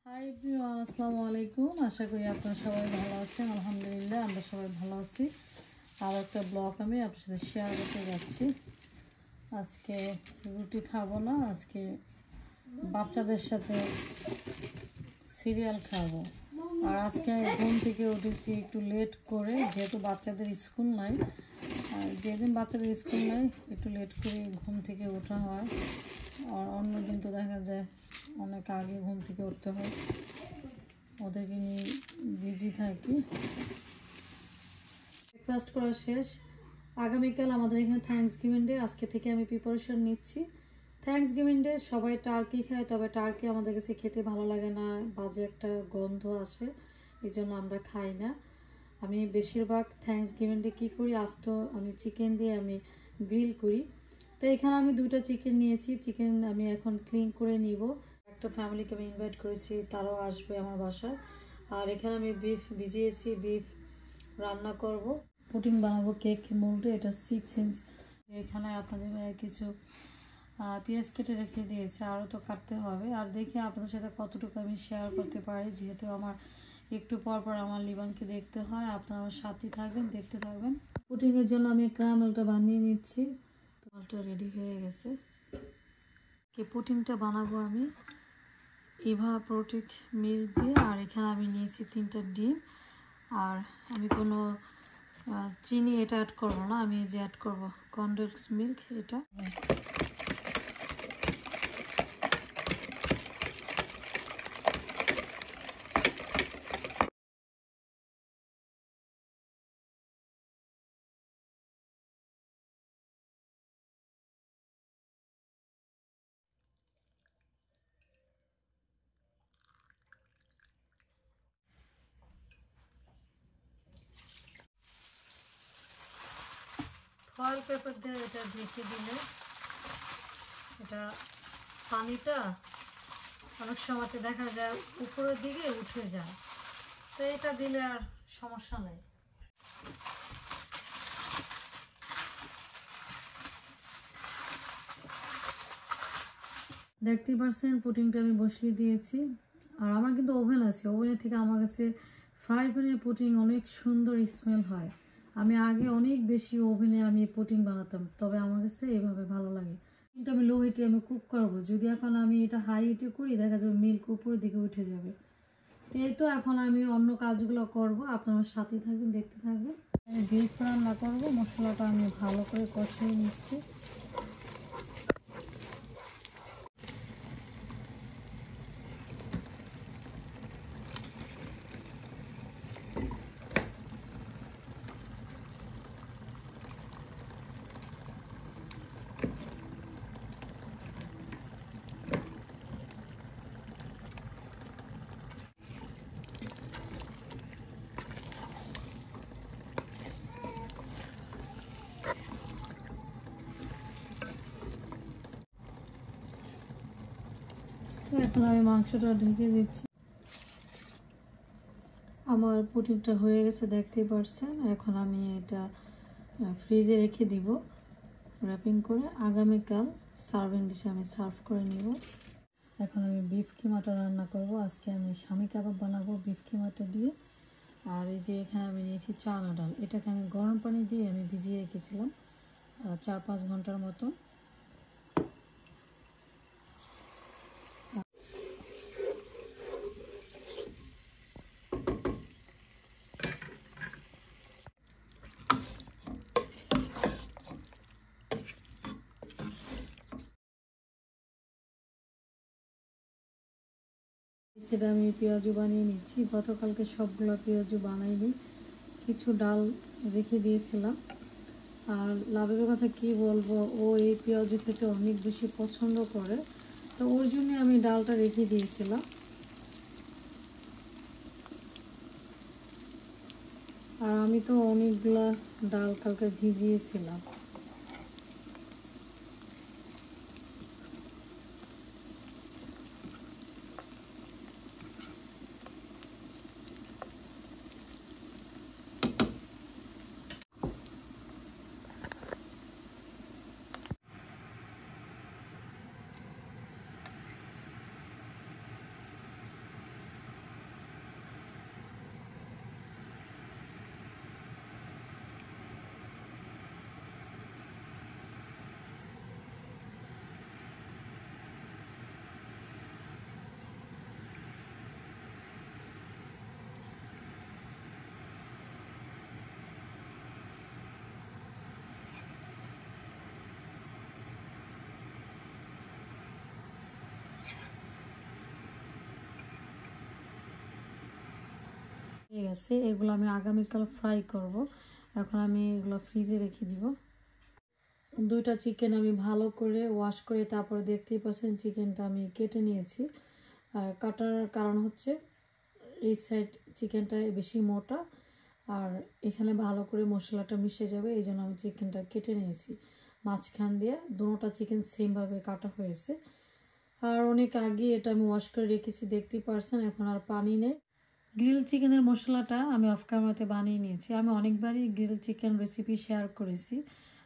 Hi everyone, আসসালামু আলাইকুম। আশা করি আপনারা সবাই ভালো আছেন। আলহামদুলিল্লাহ আমরা সবাই ভালো আছি। আর একটা ব্লগ আমি আপনার সাথে শেয়ার করতে যাচ্ছি। আজকে রুটি খাবো না, আজকে বাচ্চাদের সাথে সিরিয়াল খাবো। আর আজকে আমি ঘুম থেকে উঠেছি একটু লেট করে, যেহেতু বাচ্চাদের স্কুল নাই। আর যেদিন বাচ্চাদের স্কুল নাই একটু লেট করে ঘুম থেকে ওঠা হয়। আর অন্য দিন তো দেখা যায় অনেক আগে ঘুম থেকে উঠতে হয়, ওদেরকে নিয়ে বিজি থাকি। ব্রেকফাস্ট করা শেষ। আগামীকাল আমাদের এখানে থ্যাঙ্কসগিভিং ডে। আজকে থেকে আমি প্রিপারেশন নিচ্ছি। থ্যাঙ্কসগিভিং ডে সবাই টার্কি খায়, তবে টার্কি আমাদের কাছে খেতে ভালো লাগে না, বাজে একটা গন্ধ আসে, এই জন্য আমরা খাই না। আমি বেশিরভাগ থ্যাঙ্কসগিভিং ডে কী করি, আস্ত আমি চিকেন দিয়ে আমি গ্রিল করি। তো এখানে আমি 2টা চিকেন নিয়েছি। চিকেন আমি এখন ক্লিন করে নিব। একটা ফ্যামিলিকে আমি ইনভাইট করেছি, তারাও আসবে আমার বাসায়। আর এখানে আমি বিফ ভিজিয়েছি, বিফ রান্না করব, পুডিং বানাবো কেক মোল্ডে। এটা 6 ইঞ্চ। এখানে আপনাদের কিছু পেঁয়াজ কেটে রেখে দিয়েছে, আরও তো কাটতে হবে। আর দেখি আপনাদের সাথে কতটুকু আমি শেয়ার করতে পারি, যেহেতু আমার একটু পর পর আমার লিবানকে দেখতে হয়। আপনারা আমার সাথে থাকবেন, দেখতে থাকবেন। পুডিংয়ের জন্য আমি ক্যারামেলটা বানিয়ে নিচ্ছি। তোমারটা রেডি হয়ে গেছে। পুডিংটা বানাবো আমি ইভাপোরেটেড মিল্ক দিয়ে। আর এখানে আমি নিয়েছি 3টা ডিম। আর আমি কোনো চিনি এটা অ্যাড করবো না, আমি যে অ্যাড করবো কনডেন্স মিল্ক এটা। ফয়েল পেপার দিয়ে এটা ঢেকে দিলে এটা পানিটা অনেক সময়তে দেখা যায় উপরের দিকে উঠে যায়, তো এটা দিলে আর সমস্যা নেই। দেখতেই পাচ্ছেন পুডিংটা আমি বসিয়ে দিয়েছি। আর আমার কিন্তু ওভেন আছে, ওভেনের থেকে আমার কাছে ফ্রাই প্যানের পুডিং অনেক সুন্দর স্মেল হয়। আমি আগে অনেক বেশি ওভেনে আমি পুডিং বানাতাম, তবে আমার কাছে এভাবে ভালো লাগে। কিন্তু আমি লো হিটে আমি কুক করবো। যদি এখন আমি এটা হাই হিটে করি, দেখা যাবে মিল্ক উপরের দিকে উঠে যাবে। এই তো এখন আমি অন্য কাজগুলো করব, আপনার সাথে থাকবেন, দেখতে থাকবেন। আমি বিফ রান্না করবো, মশলাটা আমি ভালো করে কষিয়ে নিচ্ছি। এখন আমি মাংসটা ঢেকে দিচ্ছি। আমার পুডিংটা হয়ে গেছে, দেখতেই পাচ্ছেন। এখন আমি এটা ফ্রিজে রেখে দিব র্যাপিং করে। আগামীকাল সার্ভিং ডিশে আমি সার্ভ করে নিব। এখন আমি বিফ কিমাটা রান্না করব। আজকে আমি স্বামী কাবাব বানাবো বিফ কিমাটা দিয়ে। আর এই যে এখানে আমি নিয়েছি চানা ডাল, এটাকে আমি গরম পানি দিয়ে আমি ভিজিয়ে রেখেছিলাম 4-5 ঘন্টার মতো। সেটা আমি পেঁয়াজু বানিয়ে নিচ্ছি। গতকালকে সবগুলো পেঁয়াজু বানাইনি, কিছু ডাল রেখে দিয়েছিলাম। আর লাভের কথা কি বলবো, ও এই পেঁয়াজু খেতে অনেক বেশি পছন্দ করে, তো ওর জন্য আমি ডালটা রেখে দিয়েছিলাম। আর আমি তো অনেকগুলা ডাল কালকে ভিজিয়েছিলাম। ঠিক আছে, এগুলো আমি আগামীকাল ফ্রাই করব। এখন আমি এগুলো ফ্রিজে রেখে দিব। দুইটা চিকেন আমি ভালো করে ওয়াশ করে তারপরে দেখতেই পাচ্ছেন চিকেনটা আমি কেটে নিয়েছি। কাটার কারণ হচ্ছে এই সাইড চিকেনটা বেশি মোটা, আর এখানে ভালো করে মশলাটা মিশে যাবে, এই জন্য আমি চিকেনটা কেটে নিয়েছি। মাঝখান দিয়ে দুটোটা চিকেন সেমভাবে কাটা হয়েছে। আর অনেক আগে এটা আমি ওয়াশ করে রেখেছি, দেখতেই পারছেন। এখন আর পানি নেই। গ্রিল চিকেনের মশলাটা আমি অফ ক্যামেরাতে বানিয়ে নিয়েছি। আমি অনেকবারই গ্রিল চিকেন রেসিপি শেয়ার করেছি,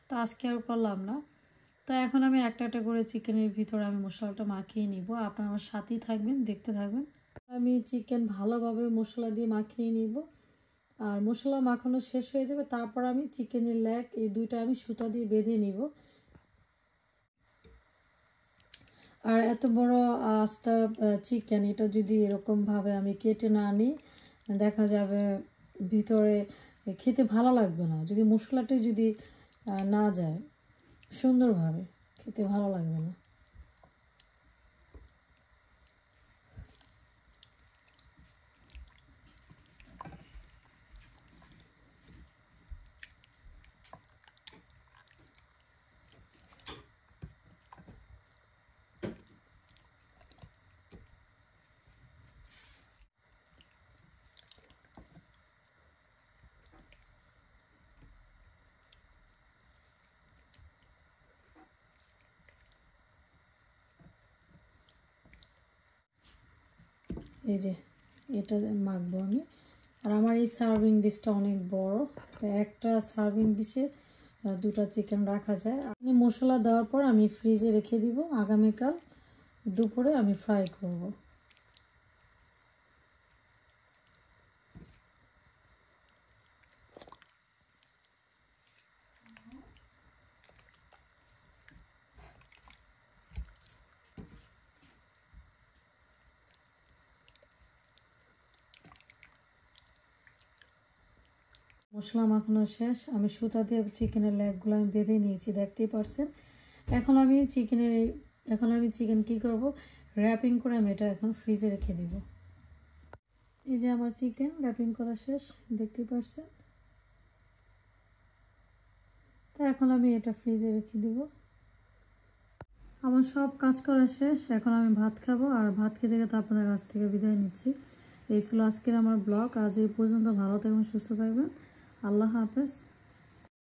তো আজকে আর করলাম না। তো এখন আমি একটা একটা করে চিকেনের ভিতরে আমি মশলাটা মাখিয়ে নিব। আপনারা আমার সাথেই থাকবেন, দেখতে থাকবেন। আমি চিকেন ভালোভাবে মশলা দিয়ে মাখিয়ে নিব। আর মশলা মাখানো শেষ হয়ে যাবে, তারপর আমি চিকেনের লেগ এই দুইটা আমি সুতা দিয়ে বেঁধে নিব। আর এত বড় আস্তা চিকেন, এটা যদি এরকমভাবে আমি কেটে না নিই, দেখা যাবে ভিতরে খেতে ভালো লাগবে না। যদি মশলাটি যদি না যায় সুন্দরভাবে, খেতে ভালো লাগবে না। এই যে এটা মাখবো আমি। আর আমার এই সার্ভিং ডিশটা অনেক বড়, তো একটা সার্ভিং ডিশে দুটো চিকেন রাখা যায়। আমি মশলা দেওয়ার পর আমি ফ্রিজে রেখে দিব, আগামীকাল দুপুরে আমি ফ্রাই করব। মশলা মাখানো শেষ, আমি সুতা দিয়ে চিকেনের লেগগুলো আমি বেঁধে নিয়েছি, দেখতেই পারছেন। এখন আমি চিকেন কি করব, র্যাপিং করে আমি এটা এখন ফ্রিজে রেখে দিব। এই যে আমার চিকেন র্যাপিং করা শেষ, দেখতেই পারছেন। তো এখন আমি এটা ফ্রিজে রেখে দিব। আমার সব কাজ করা শেষ, এখন আমি ভাত খাবো। আর ভাত খেতে খেতে আপনাদের কাছ থেকে বিদায় নিচ্ছি। এই ছিল আজকের আমার ব্লগ। আজ এই পর্যন্ত। ভালো থাকবেন, সুস্থ থাকবেন। আল্লাহ হাফেজ।